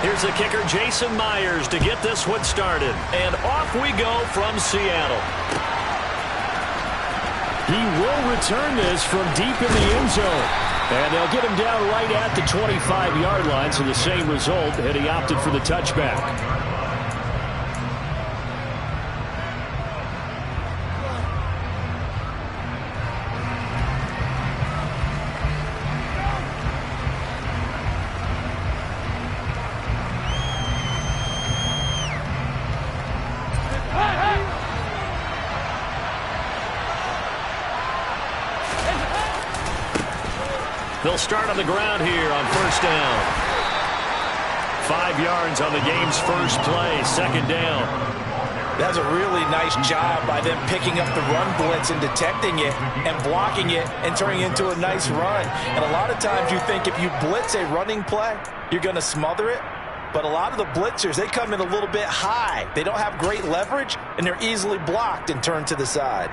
Here's the kicker, Jason Myers, to get this one started. And off we go from Seattle. He will return this from deep in the end zone. And they'll get him down right at the 25-yard line, so the same result had he opted for the touchback. They'll start on the ground here on first down. 5 yards on the game's first play, second down. That's a really nice job by them picking up the run blitz and detecting it and blocking it and turning it into a nice run. And a lot of times you think if you blitz a running play, you're going to smother it. But a lot of the blitzers, they come in a little bit high. They don't have great leverage, and they're easily blocked and turned to the side.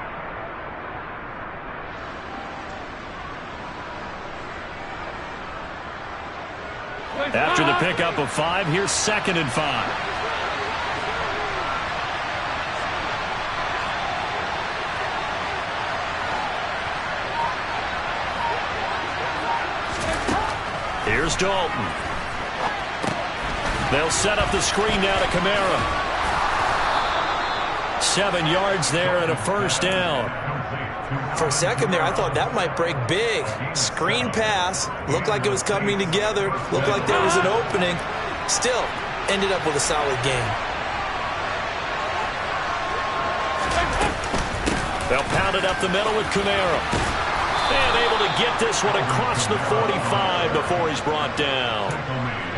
After the pickup of 5, here's 2nd and 5. Here's Dalton. They'll set up the screen now to Kamara. 7 yards there and a first down. For a second there, I thought that might break big. Screen pass. Looked like it was coming together. Looked like there was an opening. Still, ended up with a solid game. They'll pound it up the middle with Kamara. And able to get this one across the 45 before he's brought down.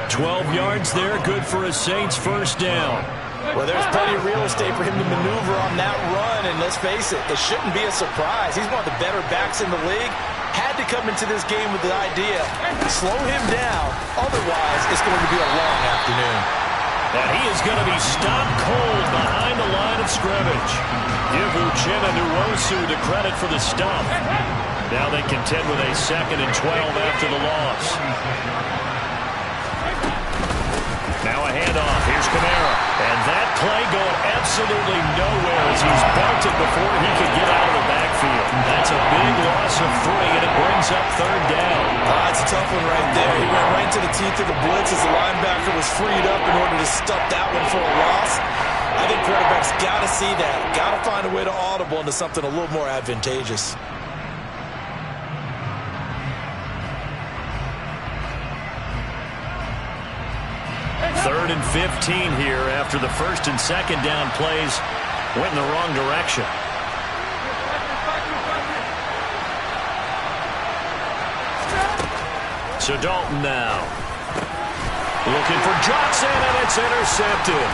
12 yards there, good for a Saints first down. Well, there's plenty of real estate for him to maneuver on that run, and let's face it, it shouldn't be a surprise. He's one of the better backs in the league. Had to come into this game with the idea, slow him down, otherwise it's going to be a long afternoon. And he is going to be stopped cold behind the line of scrimmage. Give Uchenna Nwosu the credit for the stop. Now they contend with a 2nd and 12 after the loss. Now a handoff. Here's Kamara. And that play going absolutely nowhere as he's belted before he could get out of the backfield. That's a big loss of 3, and it brings up 3rd down. That's a tough one right there. He ran right to the teeth of the blitz as the linebacker was freed up in order to stop that one for a loss. I think quarterbacks got to see that. Got to find a way to audible into something a little more advantageous. Third and 15 here after the 1st and 2nd down plays went in the wrong direction. So Dalton now. Looking for Johnson, and it's intercepted.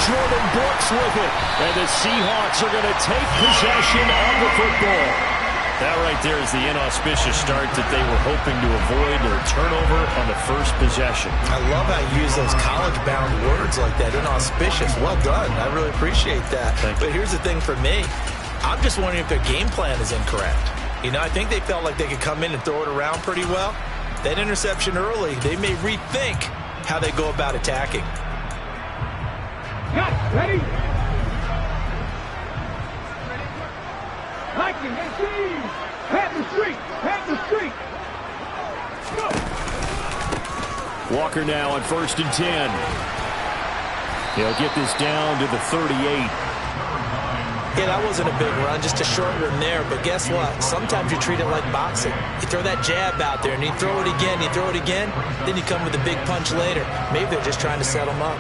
Jordan Brooks with it. And the Seahawks are going to take possession of the football. That right there is the inauspicious start that they were hoping to avoid, their turnover on the first possession. I love how you use those college-bound words like that, inauspicious. Well done. I really appreciate that. But here's the thing for me. I'm just wondering if their game plan is incorrect. You know, I think they felt like they could come in and throw it around pretty well. That interception early, they may rethink how they go about attacking. Ready? Walker now on 1st and 10. He'll get this down to the 38. Yeah, that wasn't a big run, just a short run there. But guess what? Sometimes you treat it like boxing. You throw that jab out there, and you throw it again, you throw it again, then you come with a big punch later. Maybe they're just trying to set them up.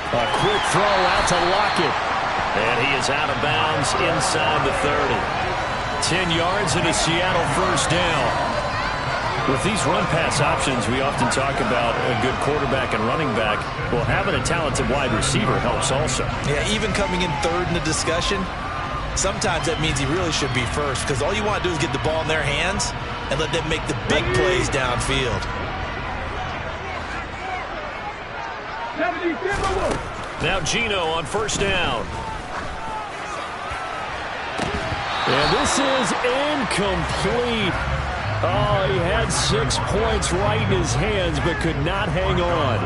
A quick throw out to Lockett. And he is out of bounds inside the 30. 10 yards and a Seattle first down. With these run-pass options, we often talk about a good quarterback and running back. Well, having a talented wide receiver helps also. Yeah, even coming in third in the discussion, sometimes that means he really should be first, because all you want to do is get the ball in their hands and let them make the big plays downfield. Now Geno on first down. And this is incomplete. Oh, he had 6 points right in his hands, but could not hang on.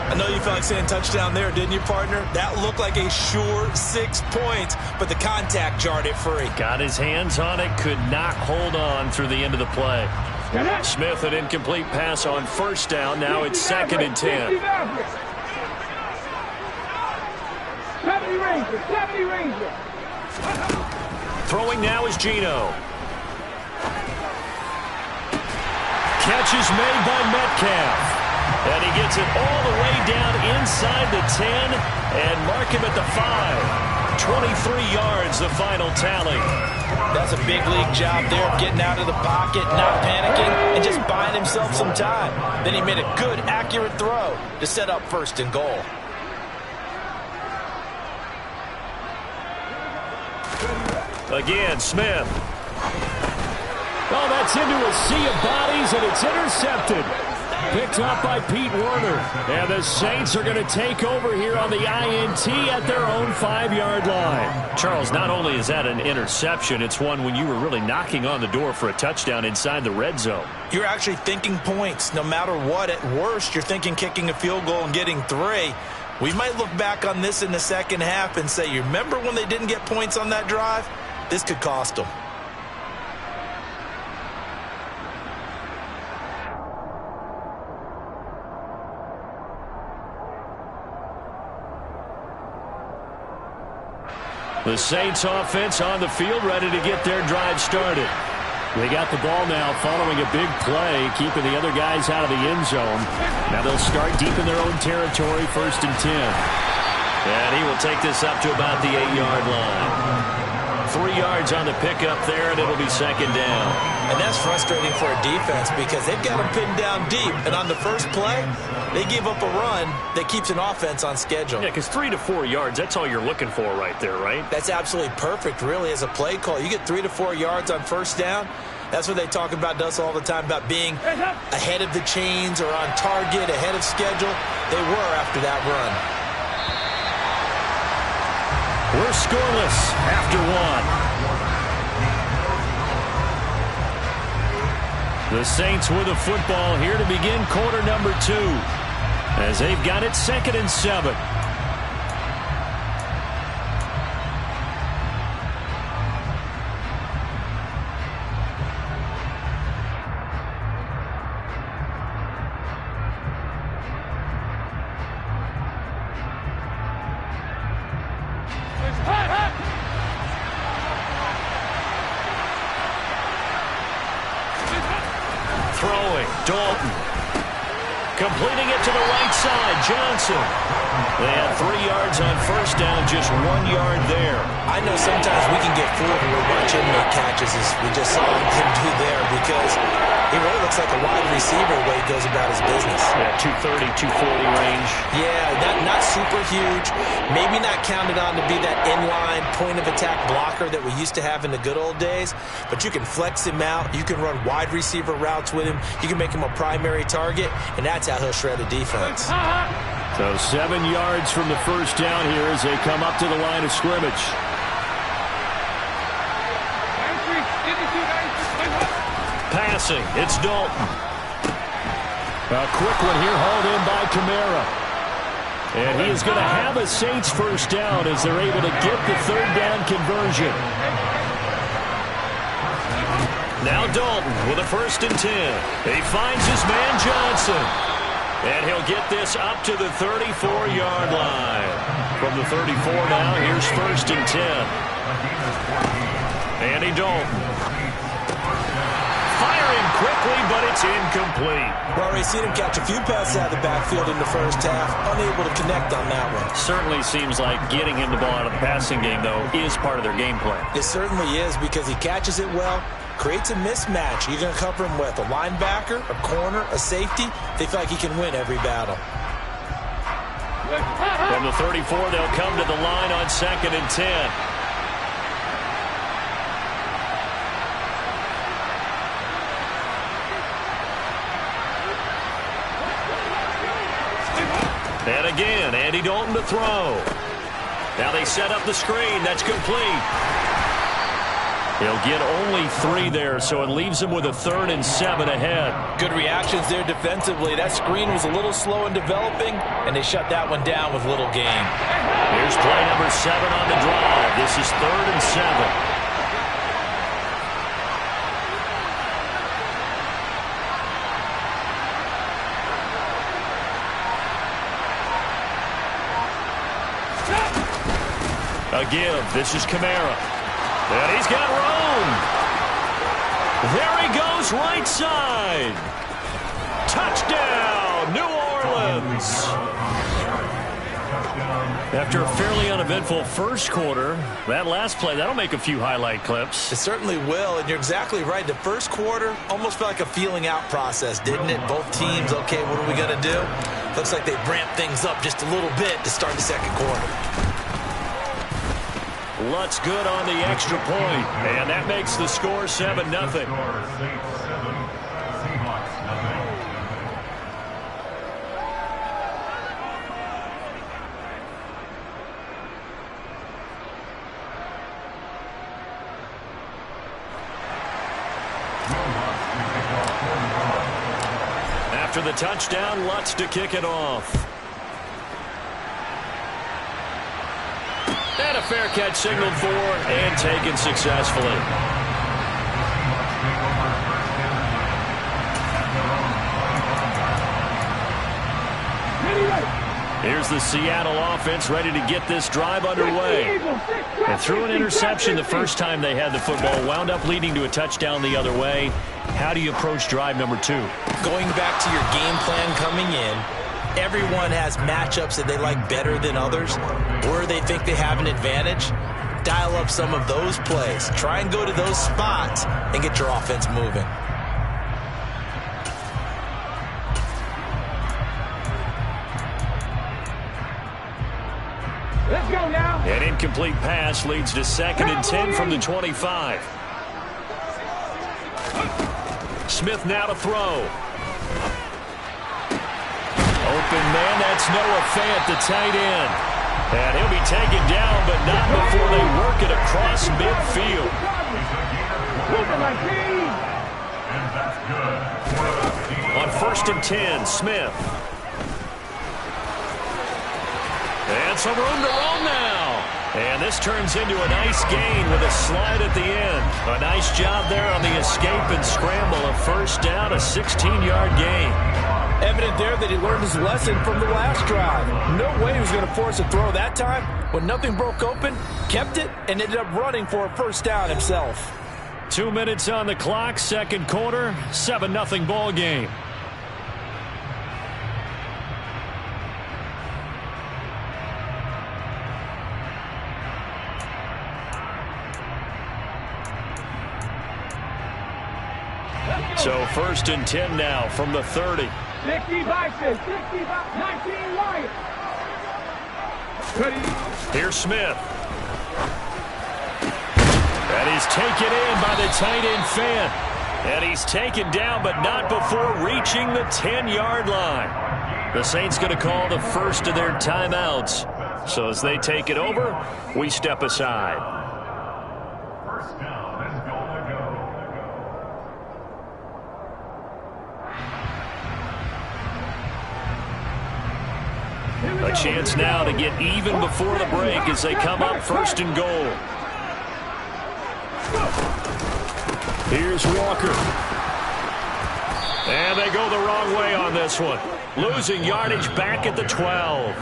I know you felt like saying touchdown there, didn't you, partner? That looked like a sure 6 points, but the contact jarred it free. Got his hands on it, could not hold on through the end of the play. Smith, an incomplete pass on first down. Now it's 2nd and 10. Throwing now is Geno. Catch is made by Metcalf. And he gets it all the way down inside the 10 and mark him at the 5. 23 yards, the final tally. That's a big league job there, getting out of the pocket, not panicking, and just buying himself some time. Then he made a good, accurate throw to set up 1st and goal. Again, Smith. Oh, that's into a sea of bodies, and it's intercepted. Picked up by Pete Werner. And the Saints are going to take over here on the INT at their own 5-yard line. Charles, not only is that an interception, it's one when you were really knocking on the door for a touchdown inside the red zone. You're actually thinking points. No matter what, at worst, you're thinking kicking a field goal and getting 3. We might look back on this in the second half and say, you remember when they didn't get points on that drive? This could cost them. The Saints offense on the field, ready to get their drive started. They got the ball now following a big play, keeping the other guys out of the end zone. Now they'll start deep in their own territory, 1st and 10. And he will take this up to about the 8-yard line. 3 yards on the pickup there, and it'll be 2nd down. And that's frustrating for a defense because they've got them pinned down deep. And on the first play, they give up a run that keeps an offense on schedule. Yeah, because 3 to 4 yards, that's all you're looking for right there, right? That's absolutely perfect, really, as a play call. You get 3 to 4 yards on first down. That's what they talk about us all the time, about being ahead of the chains or on target, ahead of schedule. They were after that run. We're scoreless after 1. The Saints with the football here to begin quarter number 2. As they've got it 2nd and 7. Throwing, Dalton. Completing it to the right side, Johnson. They had 3 yards on first down, just 1 yard there. I know sometimes we can get fooled when we watch him make catches, as we just saw him do there, because he really looks like a wide receiver the way he goes about his business. Yeah, 230, 240 range. Yeah, not super huge. Maybe not counted on to be that inline point-of-attack blocker that we used to have in the good old days, but you can flex him out. You can run wide receiver routes with him. You can make him a primary target, and that's how he'll shred a defense. So 7 yards from the first down here as they come up to the line of scrimmage. Passing, it's Dalton. A quick one here, hauled in by Kamara. And he is going to have a Saints first down as they're able to get the 3rd down conversion. Now Dalton with a 1st and 10. He finds his man Johnson. And he'll get this up to the 34-yard line. From the 34 now, here's 1st and 10. Andy Dalton. Firing quickly, but it's incomplete. Well, we've seen him catch a few passes out of the backfield in the first half. Unable to connect on that one. Certainly seems like getting him the ball out of the passing game, though, is part of their game plan. It certainly is, because he catches it well, creates a mismatch. You're going to cover him with a linebacker, a corner, a safety. They feel like he can win every battle. From the 34, they'll come to the line on 2nd and 10. And again, Andy Dalton to throw. Now they set up the screen. That's complete. He'll get only 3 there, so it leaves him with a 3rd and 7 ahead. Good reactions there defensively. That screen was a little slow in developing, and they shut that one down with little gain. Here's play number 7 on the drive. This is 3rd and 7. Again, this is Kamara. And he's got room. There he goes, right side. Touchdown, New Orleans. After a fairly uneventful first quarter, that last play, that'll make a few highlight clips. It certainly will, and you're exactly right. The first quarter almost felt like a feeling out process, didn't it? Both teams, okay, what are we going to do? Looks like they ramped things up just a little bit to start the second quarter. Lutz good on the extra point, and that makes the score 7-0. After the touchdown, Lutz to kick it off. And a fair catch signaled for and taken successfully. Here's the Seattle offense ready to get this drive underway. They threw an interception the first time they had the football, wound up leading to a touchdown the other way. How do you approach drive number 2? Going back to your game plan coming in, everyone has matchups that they like better than others, or they think they have an advantage. Dial up some of those plays. Try and go to those spots and get your offense moving. Let's go now. An incomplete pass leads to 2nd and 10 from the 25. Smith now to throw. Open man, that's Noah Fant, the tight end. And he'll be taken down, but not before they work it across midfield. On 1st and 10, Smith. And some room to roam now. And this turns into a nice gain with a slide at the end. A nice job there on the escape and scramble. A 1st down, a 16-yard gain. Evident there that he learned his lesson from the last drive. No way he was going to force a throw that time. When nothing broke open, kept it, and ended up running for a 1st down himself. 2 minutes on the clock, 2nd quarter, 7-0 ball game. So 1st and 10 now from the 30. 60 Bison, 60 19 Lions. Here's Smith. And he's taken in by the tight end Fant. And he's taken down, but not before reaching the 10-yard line. The Saints going to call the first of their timeouts. So as they take it over, we step aside. A chance now to get even before the break as they come up 1st and goal. Here's Walker. And they go the wrong way on this one. Losing yardage back at the 12.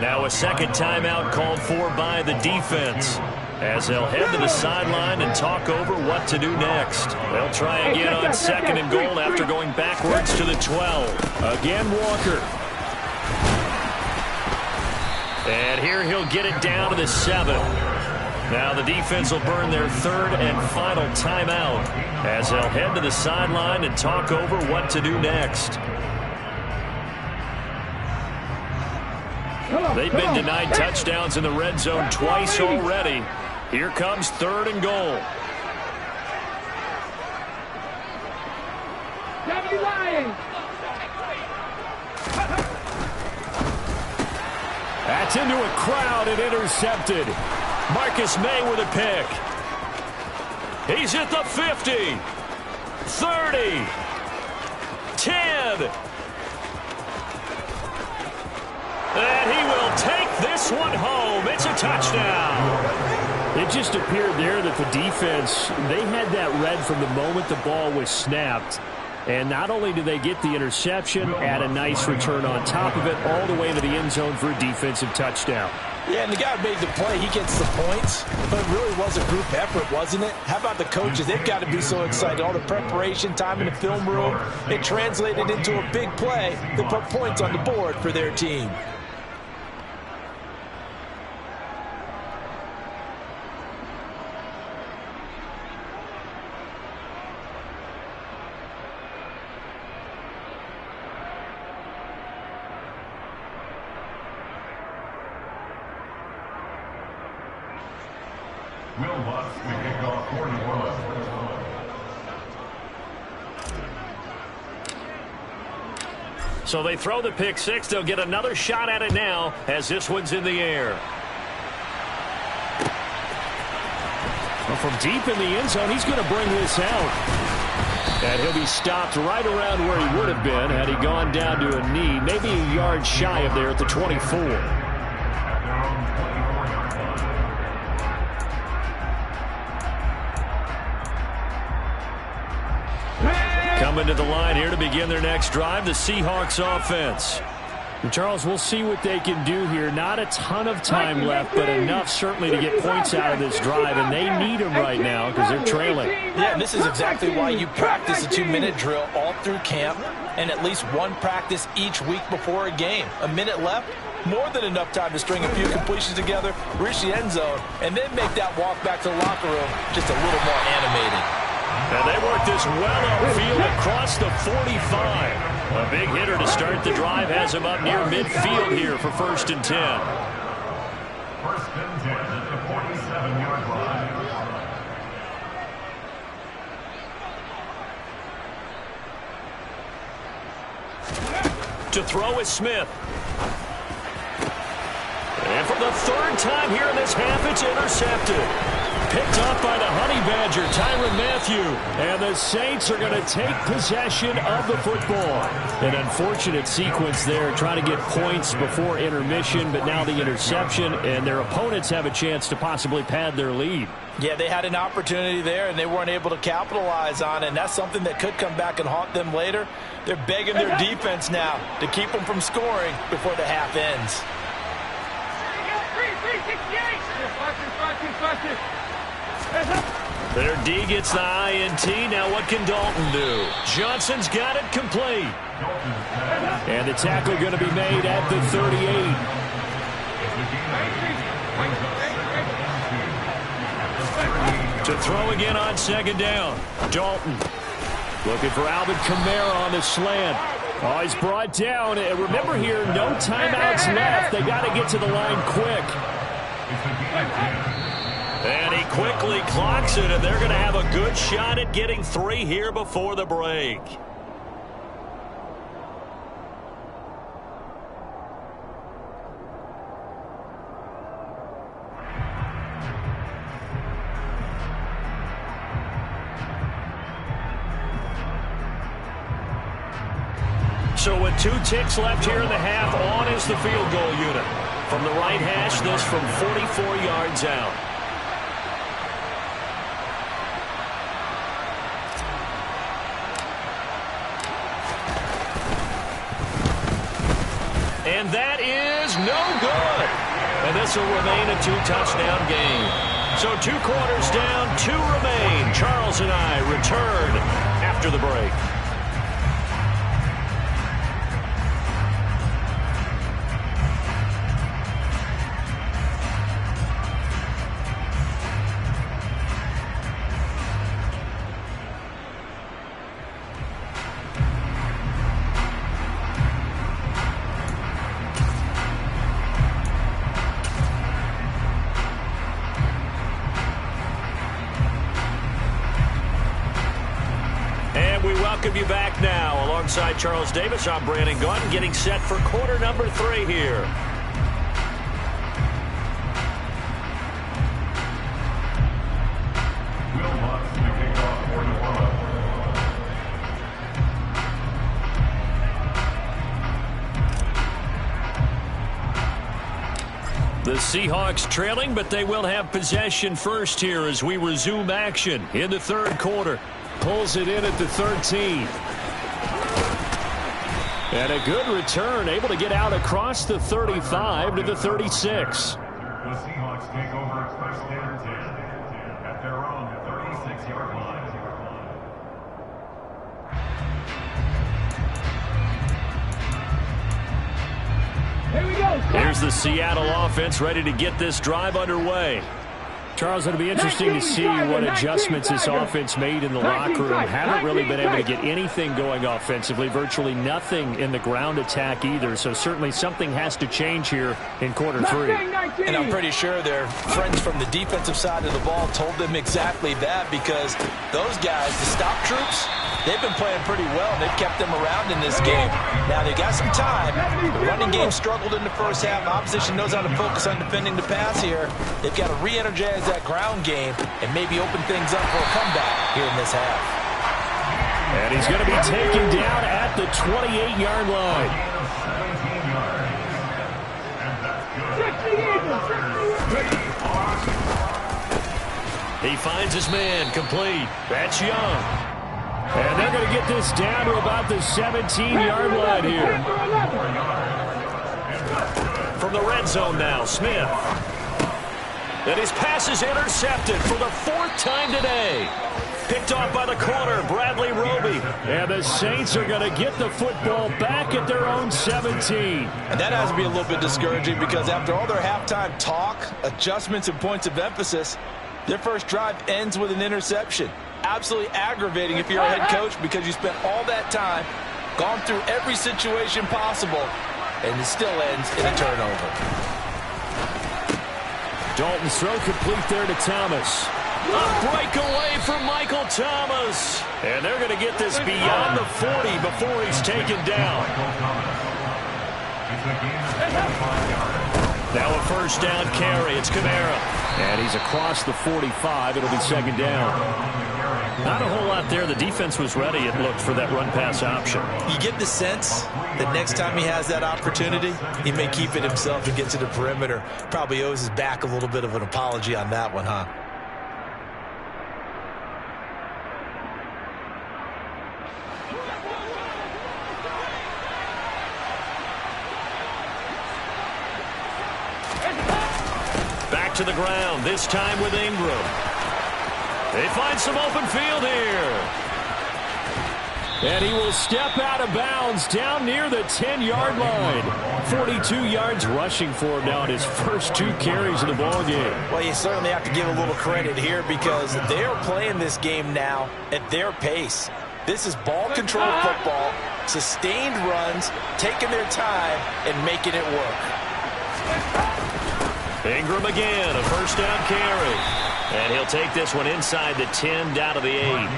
Now a 2nd timeout called for by the defense, as they'll head to the sideline and talk over what to do next. They'll try again on 2nd and goal after going backwards to the 12. Again, Walker. And here he'll get it down to the 7. Now the defense will burn their 3rd and final timeout as they'll head to the sideline and talk over what to do next. They've been denied touchdowns in the red zone twice already. Here comes 3rd and goal. That's into a crowd and intercepted. Marcus May with a pick. He's at the 50, 30, 10. And he will take this one home. It's a touchdown. It just appeared there that the defense, they had that read from the moment the ball was snapped. And not only did they get the interception, add a nice return on top of it, all the way into the end zone for a defensive touchdown. Yeah, and the guy who made the play, he gets the points. But it really was a group effort, wasn't it? How about the coaches? They've got to be so excited. All the preparation time in the film room, it translated into a big play that put points on the board for their team. So they throw the pick six. They'll get another shot at it now as this one's in the air. Well, from deep in the end zone, he's going to bring this out. And he'll be stopped right around where he would have been had he gone down to a knee, maybe a yard shy of there at the 24. Coming to the line here to begin their next drive, the Seahawks offense. And Charles, we'll see what they can do here. Not a ton of time left, but enough certainly to get points out of this drive, and they need them right now because they're trailing. Yeah, and this is exactly why you practice a 2-minute drill all through camp and at least one practice each week before a game. A minute left, more than enough time to string a few completions together, reach the end zone, and then make that walk back to the locker room just a little more animated. And they work this well upfield across the 45. A big hitter to start the drive has him up near midfield here for 1st and 10. 1st and 10 at the 47-yard line. To throw is Smith. And for the 3rd time here in this half, it's intercepted. Picked up by the Honey Badger, Tyrann Mathieu. And the Saints are going to take possession of the football. An unfortunate sequence there, trying to get points before intermission, but now the interception, and their opponents have a chance to possibly pad their lead. Yeah, they had an opportunity there, and they weren't able to capitalize on it, and that's something that could come back and haunt them later. They're begging their defense now to keep them from scoring before the half ends. Their D gets the INT. Now what can Dalton do? Johnson's got it complete. And the tackle going to be made at the 38. To throw again on 2nd down. Dalton looking for Alvin Kamara on the slant. Oh, he's brought down. And remember here, no timeouts left. They got to get to the line quick. And he quickly clocks it, and they're going to have a good shot at getting 3 here before the break. So with 2 ticks left here in the half, on is the field goal unit. From the right hash, this from 44 yards out. And that is no good. And this will remain a 2-touchdown game. So 2 quarters down, 2 remain. Charles and I return after the break. Welcome you back now. Alongside Charles Davis, I'm Brandon Gaudin, getting set for quarter number 3 here. Seahawks trailing, but they will have possession first here as we resume action in the third quarter. Pulls it in at the 13. And a good return, able to get out across the 35 to the 36. The Seahawks take over first and 10 at their own 36-yard line. Here we go. Here's the Seattle offense ready to get this drive underway. Charles, it'll be interesting to see what adjustments this offense made in the locker room. Haven't really been able to get anything going offensively, virtually nothing in the ground attack either. So certainly something has to change here in quarter three. And I'm pretty sure their friends from the defensive side of the ball told them exactly that, because those guys, the stop troops, they've been playing pretty well, and they've kept them around in this game. Now, they got some time. The running game struggled in the first half. Opposition knows how to focus on defending the pass here. They've got to re-energize that ground game and maybe open things up for a comeback here in this half. And he's going to be taken down at the 28-yard line. He finds his man, complete. That's Young. And they're going to get this down to about the 17-yard line here. From the red zone now, Smith. And his pass is intercepted for the fourth time today. Picked off by the corner, Bradley Roby. And the Saints are going to get the football back at their own 17. And that has to be a little bit discouraging, because after all their halftime talk, adjustments, and points of emphasis, their first drive ends with an interception. Absolutely aggravating if you're a head coach, because you spent all that time, gone through every situation possible, and it still ends in a turnover. Dalton's throw complete there to Thomas. A breakaway from Michael Thomas. And they're going to get this beyond the 40 before he's taken down. Now a first down carry. It's Kamara. And he's across the 45. It'll be second down. Not a whole lot there. The defense was ready, it looked, for that run-pass option. You get the sense that next time he has that opportunity, he may keep it himself and get to the perimeter. Probably owes his back a little bit of an apology on that one, huh? Back to the ground, this time with Ingram. They find some open field here. And he will step out of bounds down near the 10-yard line. 42 yards rushing for him now in his first 2 carries of the ball game. Well, you certainly have to give a little credit here, because they are playing this game now at their pace. This is ball control football, sustained runs, taking their time and making it work. Ingram again, a first down carry. And he'll take this one inside the 10, down to the 8.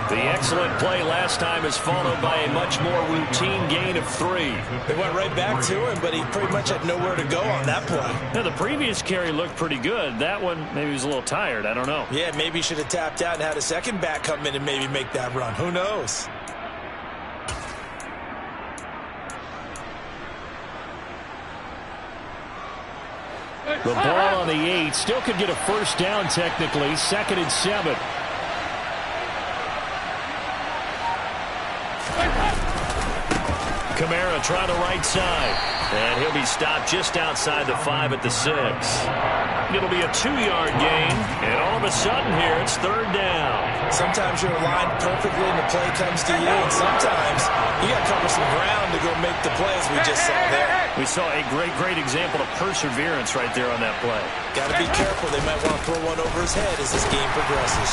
The excellent play last time is followed by a much more routine gain of 3. They went right back to him, but he pretty much had nowhere to go on that play. Now, the previous carry looked pretty good. That one, maybe he was a little tired. I don't know. Yeah, maybe he should have tapped out and had a second back come in and maybe make that run. Who knows? The ball on the 8. Still could get a first down technically. 2nd and 7. Kamara trying the right side. And he'll be stopped just outside the 5 at the 6. It'll be a 2-yard gain. And all of a sudden here, it's 3rd down. Sometimes you're aligned perfectly and the play comes to you. And sometimes you got to cover some ground to go make the plays we just saw there. We saw a great example of perseverance right there on that play. Got to be careful. They might want to throw one over his head as this game progresses.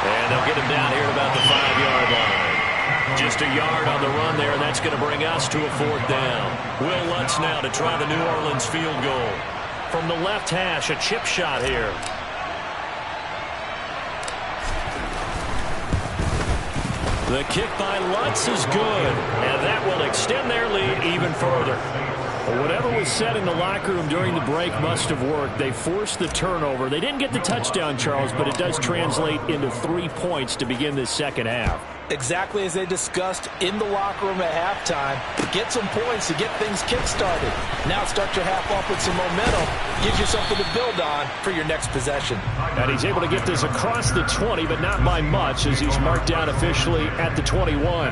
And they'll get him down here at about the 5-yard line. Just a yard on the run there, and that's going to bring us to a 4th down. Will Lutz now to try the New Orleans field goal. From the left hash, a chip shot here. The kick by Lutz is good, and that will extend their lead even further. Well, whatever was said in the locker room during the break must have worked. They forced the turnover. They didn't get the touchdown, Charles, but it does translate into 3 points to begin this second half. Exactly as they discussed in the locker room at halftime. Get some points to get things kick-started. Now start your half off with some momentum. Gives you something to build on for your next possession. And he's able to get this across the 20, but not by much, as he's marked down officially at the 21.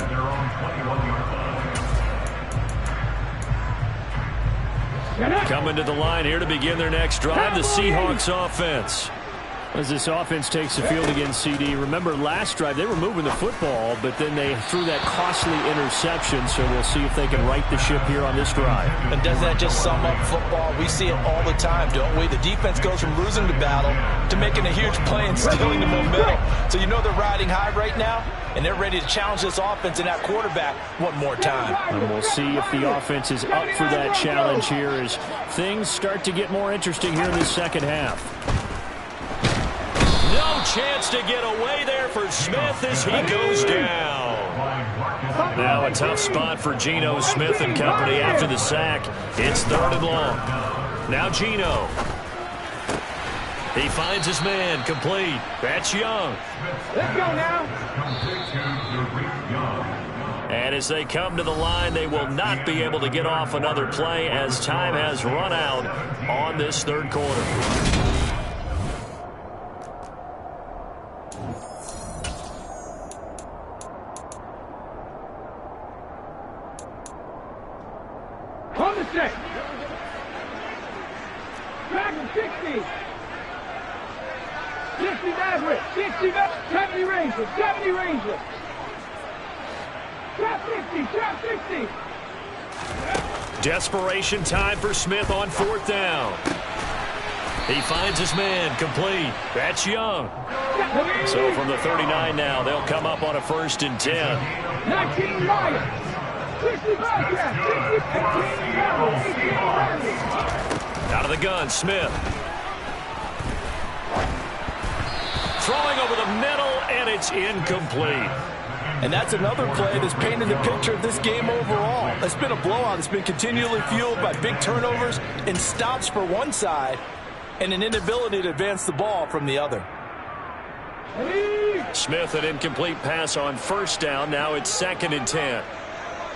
Coming to the line here to begin their next drive, the Seahawks offense. As this offense takes the field against CD, remember last drive they were moving the football, but then they threw that costly interception, so we'll see if they can right the ship here on this drive. And doesn't that just sum up football? We see it all the time, don't we? The defense goes from losing the battle to making a huge play and stealing the momentum. So you know they're riding high right now, and they're ready to challenge this offense and that quarterback one more time. And we'll see if the offense is up for that challenge here as things start to get more interesting here in the second half. No chance to get away there for Smith as he goes down. Now a tough spot for Geno Smith and company after the sack. It's 3rd and long. Now Geno. He finds his man, complete. That's Young. Let's go now. And as they come to the line, they will not be able to get off another play as time has run out on this 3rd quarter. On the set. Back to 60. 60 Maverick. 60 Maverick. 70 Ranger. 70 Ranger. Trap 60. Trap 60. Desperation time for Smith on 4th down. He finds his man, complete. That's Young. So from the 39 now, they'll come up on a 1st and 10. 19 Lions. 60 Bobcat. 60 18 Out of the gun, Smith. Throwing over the middle, and it's incomplete. And that's another play that's painted the picture of this game overall. It's been a blowout. It's been continually fueled by big turnovers and stops for one side and an inability to advance the ball from the other. Smith, an incomplete pass on 1st down. Now it's 2nd and 10.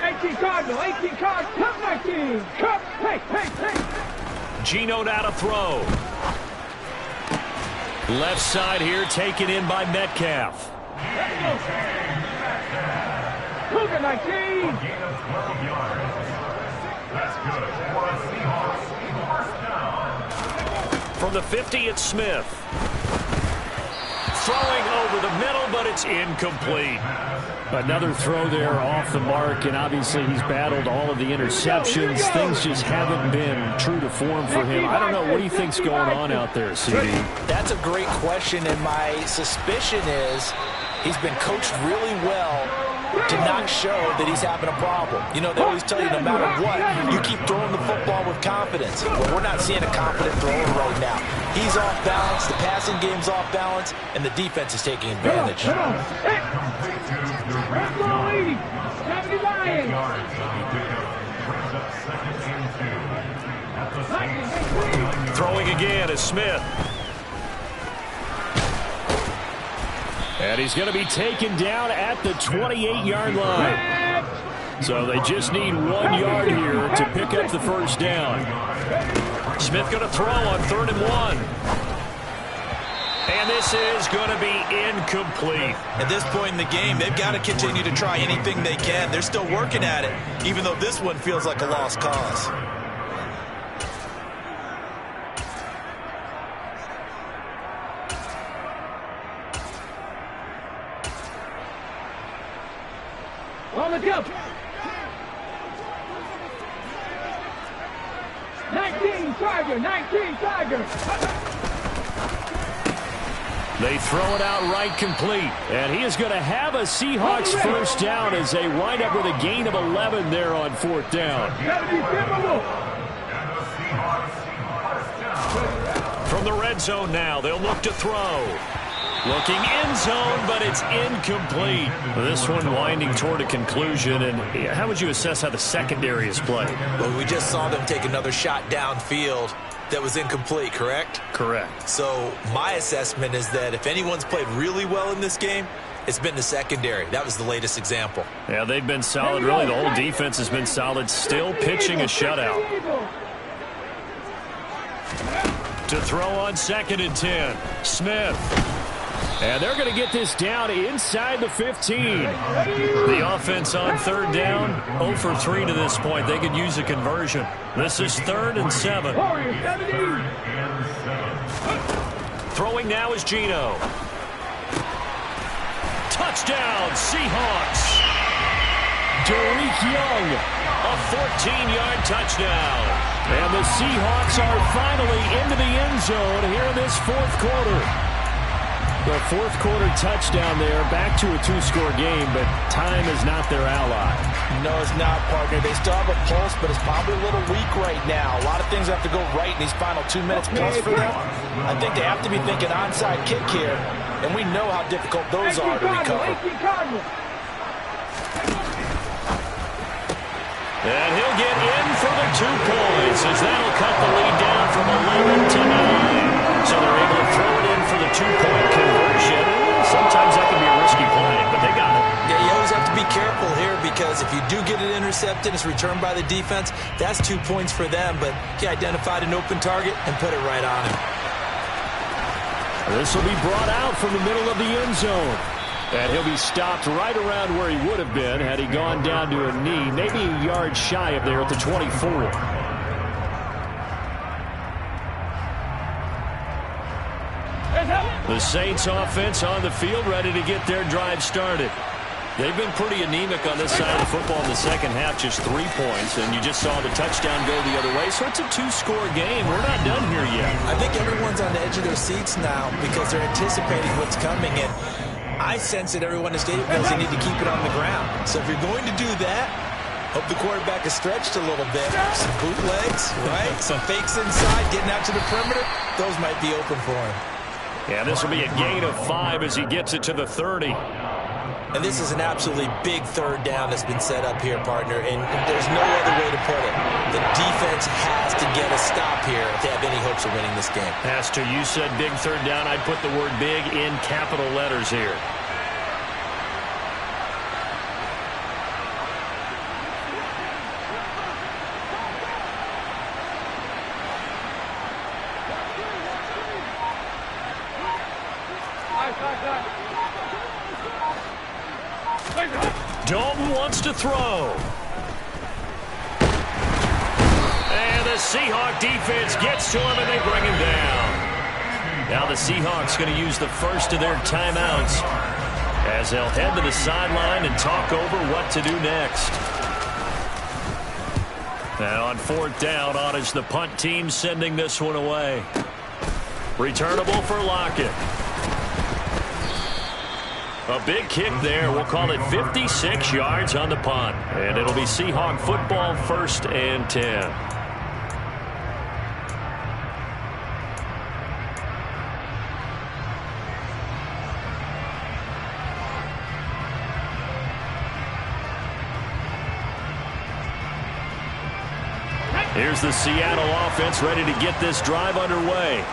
18 Cardinal. 18 Cardinal. Cup 19. Cup. Hey. Geno now to throw. Left side here taken in by Metcalf. Cougar 19. That's good for a Seahawks first down. From the 50, it's Smith. Throwing over the middle, but it's incomplete. Another throw there off the mark, and obviously he's battled all of the interceptions. Things just haven't been true to form for him. I don't know. What do you think's going on out there, CD? That's a great question, and my suspicion is he's been coached really well to not show that he's having a problem. You know, they always tell you no matter what, you keep throwing the football with confidence. Well, we're not seeing a confident thrower right now. He's off balance, the passing game's off balance, and the defense is taking advantage. Throwing again is Smith. And he's going to be taken down at the 28-yard line. So they just need 1 yard here to pick up the 1st down. Smith going to throw on 3rd and 1. And this is going to be incomplete. At this point in the game, they've got to continue to try anything they can. They're still working at it, even though this one feels like a lost cause. On the jump. 19 Tiger. 19 Tiger. They throw it out right complete. And he is going to have a Seahawks 1st down as they wind up with a gain of 11 there on 4th down. From the red zone now, they'll look to throw. Looking end zone, but it's incomplete. This one winding toward a conclusion. And how would you assess how the secondary has played? Well, we just saw them take another shot downfield. that was incomplete, correct? Correct. So my assessment is that if anyone's played really well in this game, it's been the secondary. That was the latest example. Yeah, they've been solid. Really, the whole defense has been solid. Still pitching a shutout. To throw on 2nd and 10. Smith. And they're going to get this down inside the 15. The offense on 3rd down, 0 for 3 to this point. They could use a conversion. This is 3rd and 7. Throwing now is Geno. Touchdown, Seahawks. Derek Young, a 14-yard touchdown. And the Seahawks are finally into the end zone here in this 4th quarter. The 4th quarter touchdown there, back to a 2-score game, but time is not their ally. No, it's not, partner. They still have a pulse, but it's probably a little weak right now. A lot of things have to go right in these final 2 minutes plus for them. I think they have to be thinking onside kick here, and we know how difficult those are to recover. And he'll get in for the 2 points, as that'll cut the lead down from 11 to 9. So they're able to throw it in for the 2-point conversion. Sometimes that can be a risky play, but they got it. Yeah, you always have to be careful here, because if you do get it intercepted, it's returned by the defense. That's 2 points for them, but he identified an open target and put it right on him. This will be brought out from the middle of the end zone. And he'll be stopped right around where he would have been had he gone down to a knee, maybe a yard shy of there at the 24. The Saints offense on the field, ready to get their drive started. They've been pretty anemic on this side of the football in the second half, just 3 points, and you just saw the touchdown go the other way, so it's a 2-score game. We're not done here yet. I think everyone's on the edge of their seats now because they're anticipating what's coming, and I sense that everyone in the stadium knows they need to keep it on the ground. So if you're going to do that, hope the quarterback is stretched a little bit. Some bootlegs, right? Some fakes inside, getting out to the perimeter. Those might be open for him. Yeah, this will be a gain of 5 as he gets it to the 30. And this is an absolutely big 3rd down that's been set up here, partner, and there's no other way to put it. The defense has to get a stop here if they have any hopes of winning this game. As to you said big 3rd down, I'd put the word big in capital letters here. Dalton wants to throw. And the Seahawk defense gets to him, and they bring him down. Now the Seahawks going to use the first of their timeouts as they'll head to the sideline and talk over what to do next. Now on 4th down, on is the punt team sending this one away. Returnable for Lockett. A big kick there. We'll call it 56 yards on the punt. And it'll be Seahawk football, 1st and 10. Here's the Seattle offense ready to get this drive underway.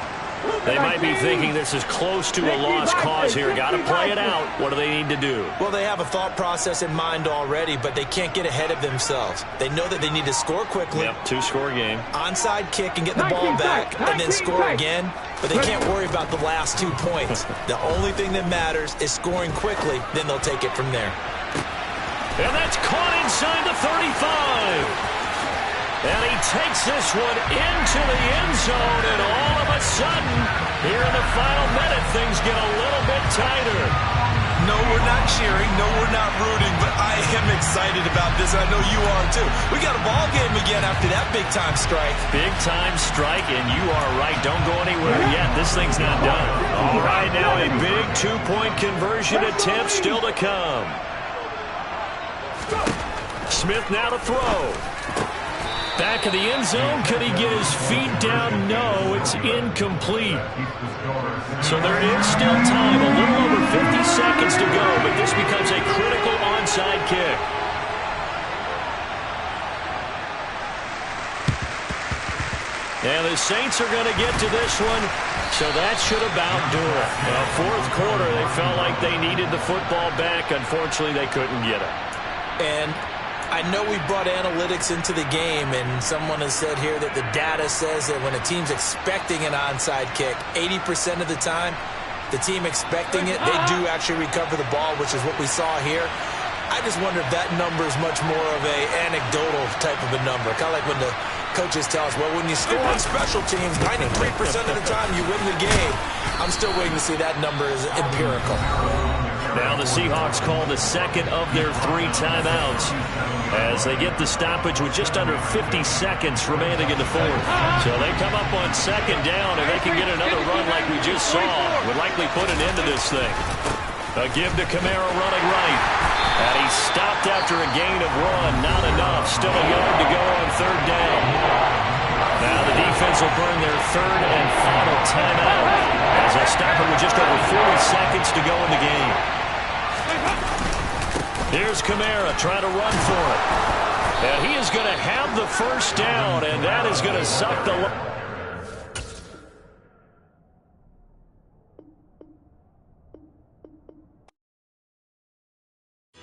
They might be thinking this is close to a lost cause here. Got to play it out. What do they need to do? Well, they have a thought process in mind already, but they can't get ahead of themselves. They know that they need to score quickly. Yep, 2-score game. Onside kick and get the ball back and then score again, but they can't worry about the last 2 points. The only thing that matters is scoring quickly, then they'll take it from there. And that's caught inside the 35. And he takes this one into the end zone, and all of a sudden, here in the final minute, things get a little bit tighter. No, we're not cheering. No, we're not rooting, but I am excited about this. I know you are, too. We got a ball game again after that big-time strike. Big-time strike, and you are right. Don't go anywhere yet. This thing's not done. All right, now a big 2-point conversion attempt still to come. Smith now to throw. Back of the end zone. Could he get his feet down? No, it's incomplete. So there is still time. A little over 50 seconds to go, but this becomes a critical onside kick. And the Saints are going to get to this one, so that should about do it. Fourth quarter, they felt like they needed the football back. Unfortunately, they couldn't get it. And I know we brought analytics into the game, and someone has said here that the data says that when a team's expecting an onside kick, 80% of the time, the team expecting it, they do actually recover the ball, which is what we saw here. I just wonder if that number is much more of a anecdotal type of a number. Kind of like when the coaches tell us, well, when you score on special teams, 93% of the time you win the game. I'm still waiting to see that number is empirical. Now the Seahawks call the second of their 3 timeouts as they get the stoppage with just under 50 seconds remaining in the fourth. So they come up on second down, and they can get another run like we just saw. Would likely put an end to this thing. A give to Kamara running right. And he stopped after a gain of 1. Not enough. Still a yard to go on third down. Now the defense will burn their third and final timeout as they stop it with just over 40 seconds to go in the game. Here's Kamara trying to run for it. And he is going to have the first down, and that is going to suck the...